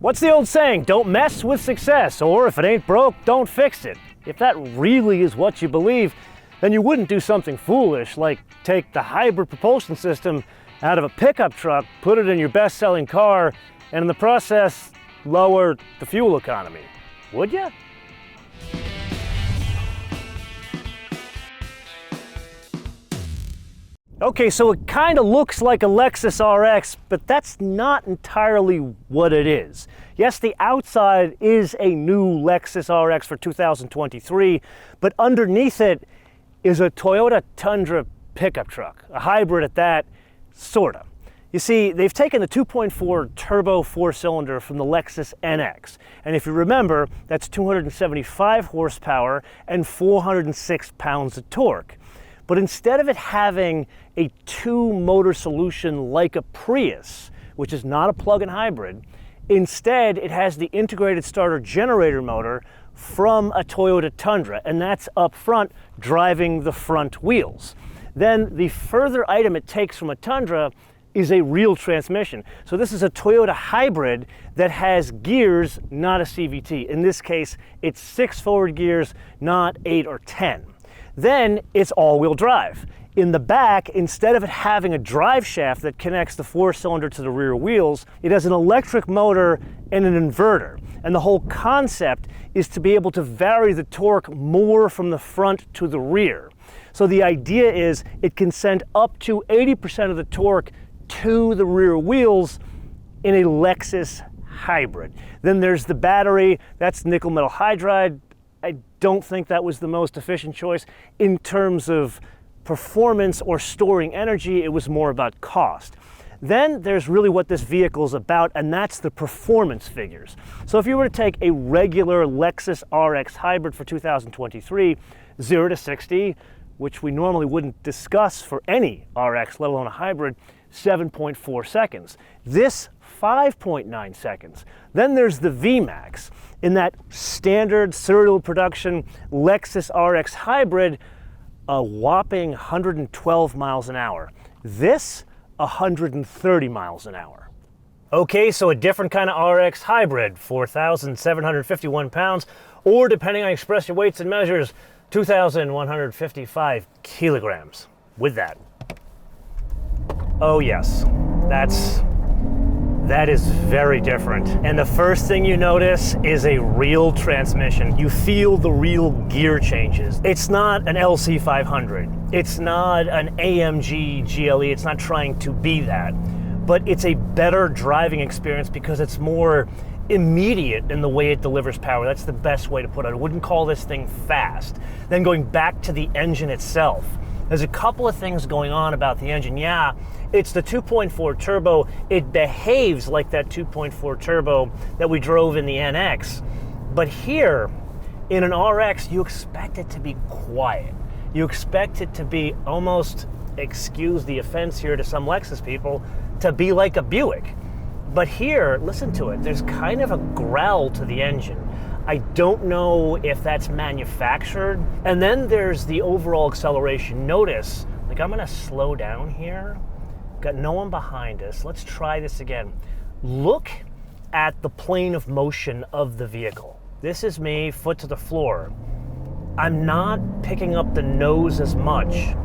What's the old saying? Don't mess with success, or if it ain't broke, don't fix it. If that really is what you believe, then you wouldn't do something foolish like take the hybrid propulsion system out of a pickup truck, put it in your best-selling car, and in the process, lower the fuel economy, would you? Okay, so it kind of looks like a Lexus RX, but that's not entirely what it is. Yes, the outside is a new Lexus RX for 2023, but underneath it is a Toyota Tundra pickup truck, a hybrid at that, sorta. You see, they've taken the 2.4 turbo four-cylinder from the Lexus NX, and if you remember, that's 275 horsepower and 406 pounds of torque. But instead of it having a two-motor solution like a Prius, which is not a plug-in hybrid, instead it has the integrated starter generator motor from a Toyota Tundra, and that's up front driving the front wheels. Then the further item it takes from a Tundra is a real transmission. So this is a Toyota hybrid that has gears, not a CVT. In this case, it's 6 forward gears, not 8 or 10. Then it's all-wheel drive. In the back, instead of it having a drive shaft that connects the four-cylinder to the rear wheels, it has an electric motor and an inverter. And the whole concept is to be able to vary the torque more from the front to the rear. So the idea is it can send up to 80% of the torque to the rear wheels in a Lexus hybrid. Then there's the battery, that's nickel metal hydride. I don't think that was the most efficient choice. In terms of performance or storing energy, it was more about cost. Then there's really what this vehicle is about, and that's the performance figures. So if you were to take a regular Lexus RX hybrid for 2023, 0 to 60, which we normally wouldn't discuss for any RX, let alone a hybrid, 7.4 seconds. This, 5.9 seconds. Then there's the VMAX. In that standard serial production Lexus RX hybrid, a whopping 112 miles an hour. This, 130 miles an hour. Okay, so a different kind of RX hybrid, 4,751 pounds, or depending on express weights and measures, 2,155 kilograms. With that. Oh yes, that is very different. And the first thing you notice is a real transmission. You feel the real gear changes. It's not an LC500. It's not an AMG GLE. It's not trying to be that. But it's a better driving experience because it's more immediate in the way it delivers power. That's the best way to put it. I wouldn't call this thing fast. Then going back to the engine itself, there's a couple of things going on about the engine. Yeah, it's the 2.4 turbo. It behaves like that 2.4 turbo that we drove in the NX. But here, in an RX, you expect it to be quiet. You expect it to be almost, excuse the offense here to some Lexus people, to be like a Buick. But here, listen to it, there's kind of a growl to the engine. I don't know if that's manufactured. And then there's the overall acceleration. Notice, like I'm gonna slow down here. Got no one behind us. Let's try this again. Look at the plane of motion of the vehicle. This is me, foot to the floor. I'm not picking up the nose as much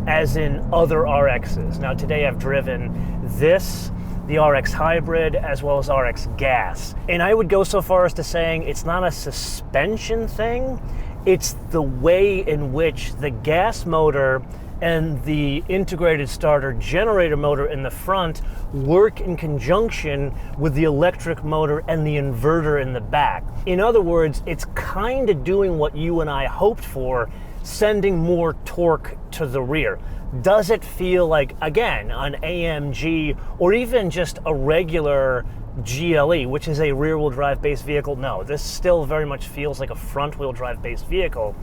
as in other RXs. Now today I've driven this, the RX Hybrid, as well as RX Gas. And I would go so far as to saying it's not a suspension thing, it's the way in which the gas motor and the integrated starter generator motor in the front work in conjunction with the electric motor and the inverter in the back. In other words, it's kind of doing what you and I hoped for, sending more torque to the rear. Does it feel like, again, an AMG or even just a regular GLE, which is a rear-wheel drive based vehicle? No, this still very much feels like a front-wheel drive based vehicle.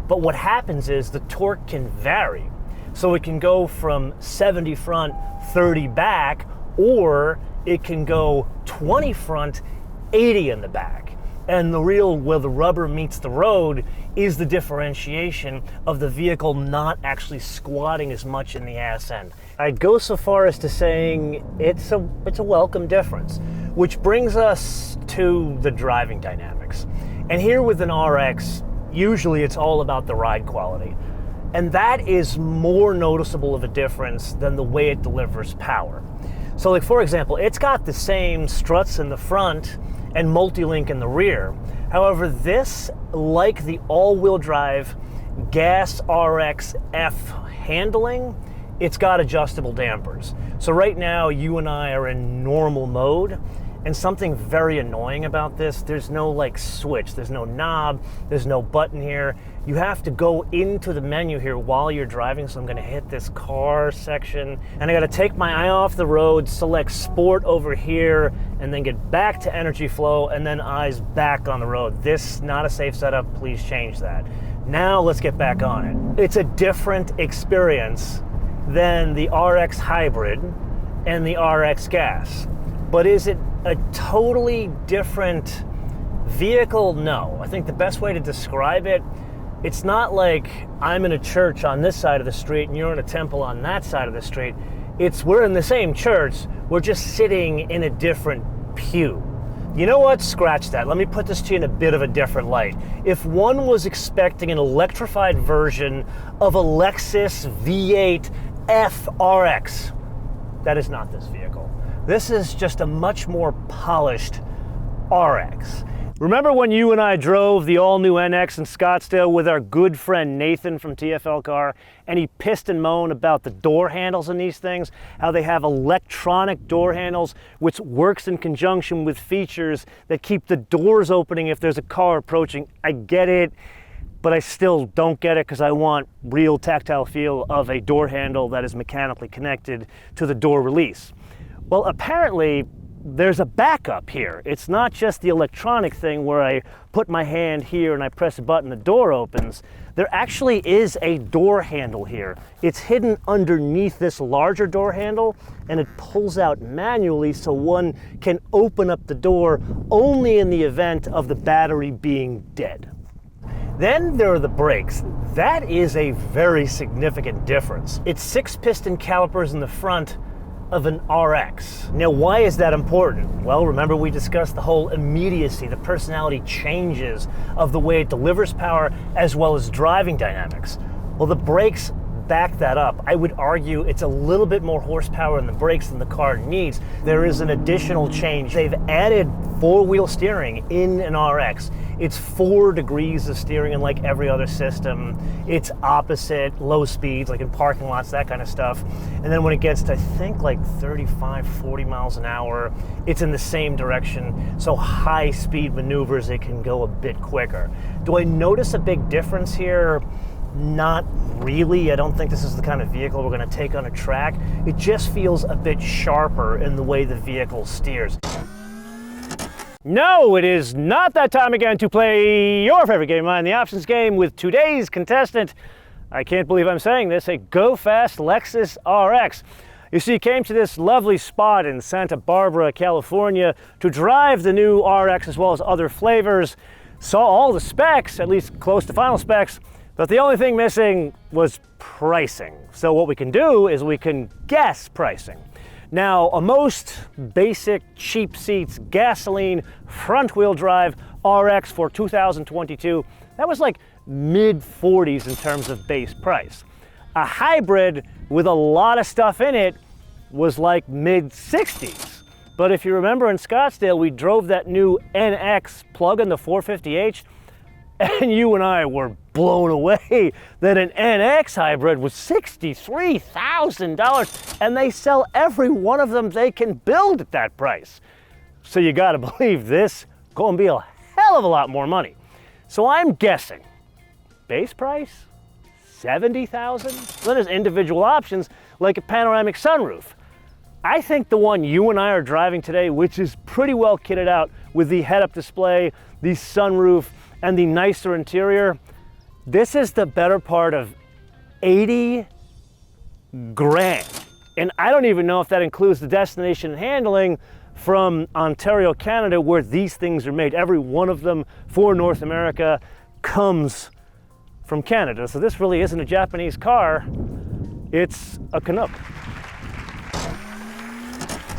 But what happens is the torque can vary. So it can go from 70 front, 30 back, or it can go 20 front, 80 in the back. And the real, where the rubber meets the road, is the differentiation of the vehicle not actually squatting as much in the ass end. I'd go so far as to saying it's a welcome difference. Which brings us to the driving dynamics. And here with an RX, usually it's all about the ride quality. And that is more noticeable of a difference than the way it delivers power. So like, for example, it's got the same struts in the front and multi-link in the rear. However, this, like the all-wheel drive gas RX F handling, it's got adjustable dampers. So right now, you and I are in normal mode, and something very annoying about this, there's no like switch, there's no knob, there's no button here. You have to go into the menu here while you're driving, so I'm gonna hit this car section, and I gotta take my eye off the road, select sport over here, and then get back to energy flow, and then eyes back on the road. This, not a safe setup, please change that. Now let's get back on it. It's a different experience than the RX Hybrid and the RX Gas. But is it a totally different vehicle? No. I think the best way to describe it, it's not like I'm in a church on this side of the street and you're in a temple on that side of the street. It's we're in the same church, we're just sitting in a different pew. You know what? Scratch that. Let me put this to you in a bit of a different light. If one was expecting an electrified version of a Lexus V8 FRX, that is not this vehicle. This is just a much more polished RX. Remember when you and I drove the all-new NX in Scottsdale with our good friend Nathan from TFL Car, and he pissed and moaned about the door handles in these things, how they have electronic door handles, which works in conjunction with features that keep the doors opening if there's a car approaching. I get it, but I still don't get it because I want real tactile feel of a door handle that is mechanically connected to the door release. Well, apparently, there's a backup here. It's not just the electronic thing where I put my hand here and I press a button, the door opens. There actually is a door handle here. It's hidden underneath this larger door handle, and it pulls out manually so one can open up the door only in the event of the battery being dead. Then there are the brakes. That is a very significant difference. It's 6-piston calipers in the front of an RX. Now, why is that important? Well, remember we discussed the whole immediacy, the personality changes of the way it delivers power as well as driving dynamics. Well, the brakes back that up. I would argue it's a little bit more horsepower in the brakes than the car needs. There is an additional change. They've added 4-wheel steering in an RX. It's 4 degrees of steering, and like every other system, it's opposite low speeds, like in parking lots, that kind of stuff. And then when it gets to, I think, like 35, 40 miles an hour, it's in the same direction. So high speed maneuvers, it can go a bit quicker. Do I notice a big difference here? Not really. I don't think this is the kind of vehicle we're going to take on a track. It just feels a bit sharper in the way the vehicle steers. No, it is not that time again to play your favorite game, Mind the Options game, with today's contestant. I can't believe I'm saying this, a go-fast Lexus RX. You see, he came to this lovely spot in Santa Barbara, California, to drive the new RX as well as other flavors. Saw all the specs, at least close to final specs, but the only thing missing was pricing. So what we can do is we can guess pricing. Now, a most basic cheap seats gasoline front-wheel drive RX for 2022, that was like mid-40s in terms of base price. A hybrid with a lot of stuff in it was like mid-60s. But if you remember in Scottsdale, we drove that new NX plug-in, the 450h, and you and I were blown away that an NX hybrid was $63,000, and they sell every one of them they can build at that price. So you gotta believe this gonna be a hell of a lot more money. So I'm guessing, base price, $70,000? Then there's individual options like a panoramic sunroof. I think the one you and I are driving today, which is pretty well kitted out with the head-up display, the sunroof, and the nicer interior, this is the better part of 80 grand. And I don't even know if that includes the destination handling from Ontario, Canada, where these things are made. Every one of them for North America comes from Canada. So this really isn't a Japanese car, it's a Canuck.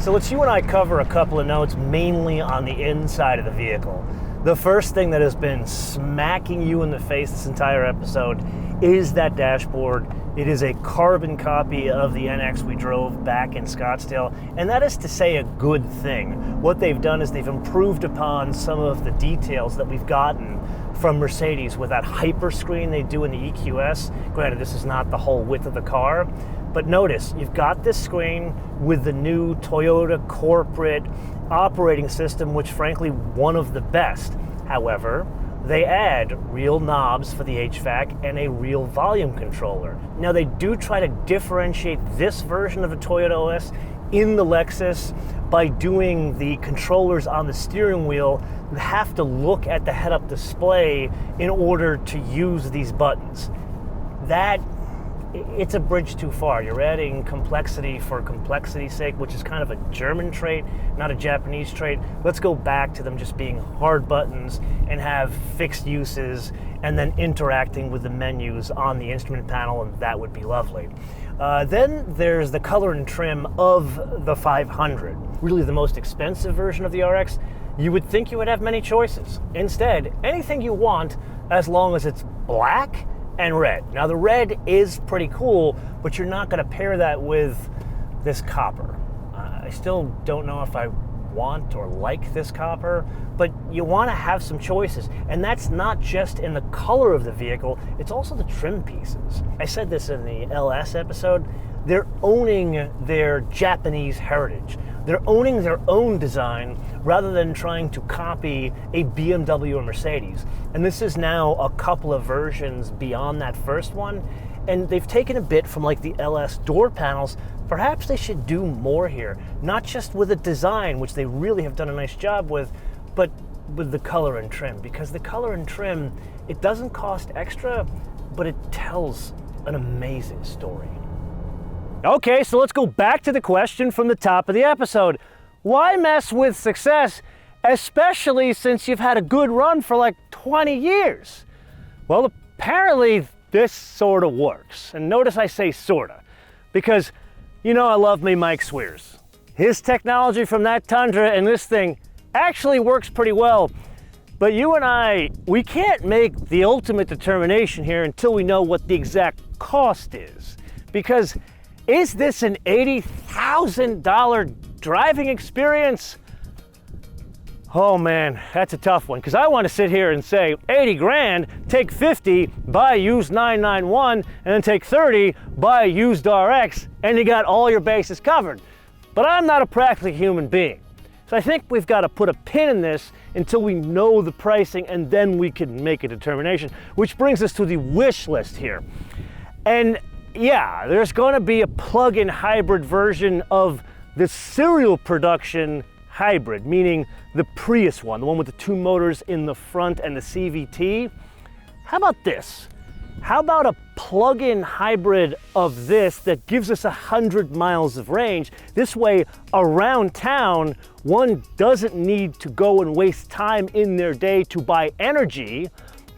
So let's you and I cover a couple of notes mainly on the inside of the vehicle. The first thing that has been smacking you in the face this entire episode is that dashboard. It is a carbon copy of the NX we drove back in Scottsdale, and that is to say a good thing. What they've done is they've improved upon some of the details that we've gotten from Mercedes with that hyper screen they do in the EQS. Granted, this is not the whole width of the car, but notice you've got this screen with the new Toyota corporate operating system, which frankly one of the best. However, they add real knobs for the HVAC and a real volume controller. Now they do try to differentiate this version of the Toyota OS in the Lexus by doing the controllers on the steering wheel. You have to look at the head-up display in order to use these buttons. It's a bridge too far. You're adding complexity for complexity's sake, which is kind of a German trait, not a Japanese trait. Let's go back to them just being hard buttons and have fixed uses and then interacting with the menus on the instrument panel, and that would be lovely. Then there's the color and trim of the 500. Really the most expensive version of the RX. You would think you would have many choices. Instead, anything you want as long as it's black and red. Now the red is pretty cool, but you're not going to pair that with this copper. I still don't know if I want or like this copper, but you want to have some choices. And that's not just in the color of the vehicle, it's also the trim pieces. I said this in the LS episode, they're owning their Japanese heritage. They're owning their own design rather than trying to copy a BMW or Mercedes. And this is now a couple of versions beyond that first one. And they've taken a bit from like the LS door panels. Perhaps they should do more here. Not just with the design, which they really have done a nice job with, but with the color and trim. Because the color and trim, it doesn't cost extra, but it tells an amazing story. Okay, so let's go back to the question from the top of the episode. Why mess with success, especially since you've had a good run for like 20 years? Well, apparently this sort of works. And notice I say sorta, because you know I love me Mike Swears. His technology from that Tundra and this thing actually works pretty well. But you and I, we can't make the ultimate determination here until we know what the exact cost is. Because is this an $80,000 driving experience? Oh man, that's a tough one, because I want to sit here and say 80 grand, take 50, buy a used 991, and then take 30, buy a used RX, and you got all your bases covered. But I'm not a practical human being. So I think we've got to put a pin in this until we know the pricing, and then we can make a determination, which brings us to the wish list here. And yeah, there's going to be a plug-in hybrid version of the serial production hybrid, meaning the Prius one, the one with the two motors in the front and the CVT. How about this? How about a plug-in hybrid of this that gives us 100 miles of range? This way, around town, one doesn't need to go and waste time in their day to buy energy,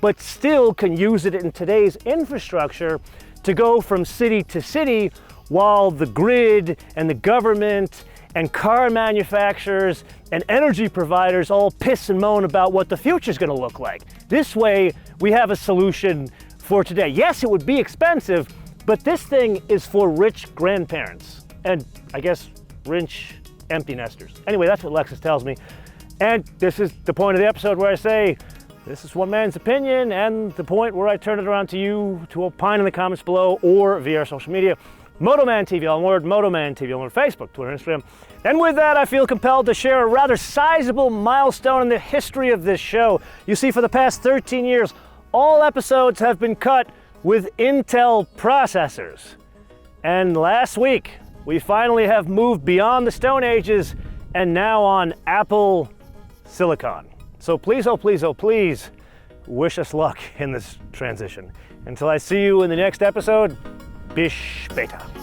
but still can use it in today's infrastructure to go from city to city while the grid and the government and car manufacturers and energy providers all piss and moan about what the future is going to look like. This way, we have a solution for today. Yes, it would be expensive, but this thing is for rich grandparents and I guess rich empty nesters. Anyway, that's what Lexus tells me. And this is the point of the episode where I say, this is one man's opinion, and the point where I turn it around to you to opine in the comments below or via our social media. MotoManTV, all one word, MotoManTV, on Facebook, Twitter, Instagram. And with that, I feel compelled to share a rather sizable milestone in the history of this show. You see, for the past 13 years, all episodes have been cut with Intel processors. And last week, we finally have moved beyond the Stone Ages and now on Apple Silicon. So please, oh please, oh please, wish us luck in this transition. Until I see you in the next episode, bis später.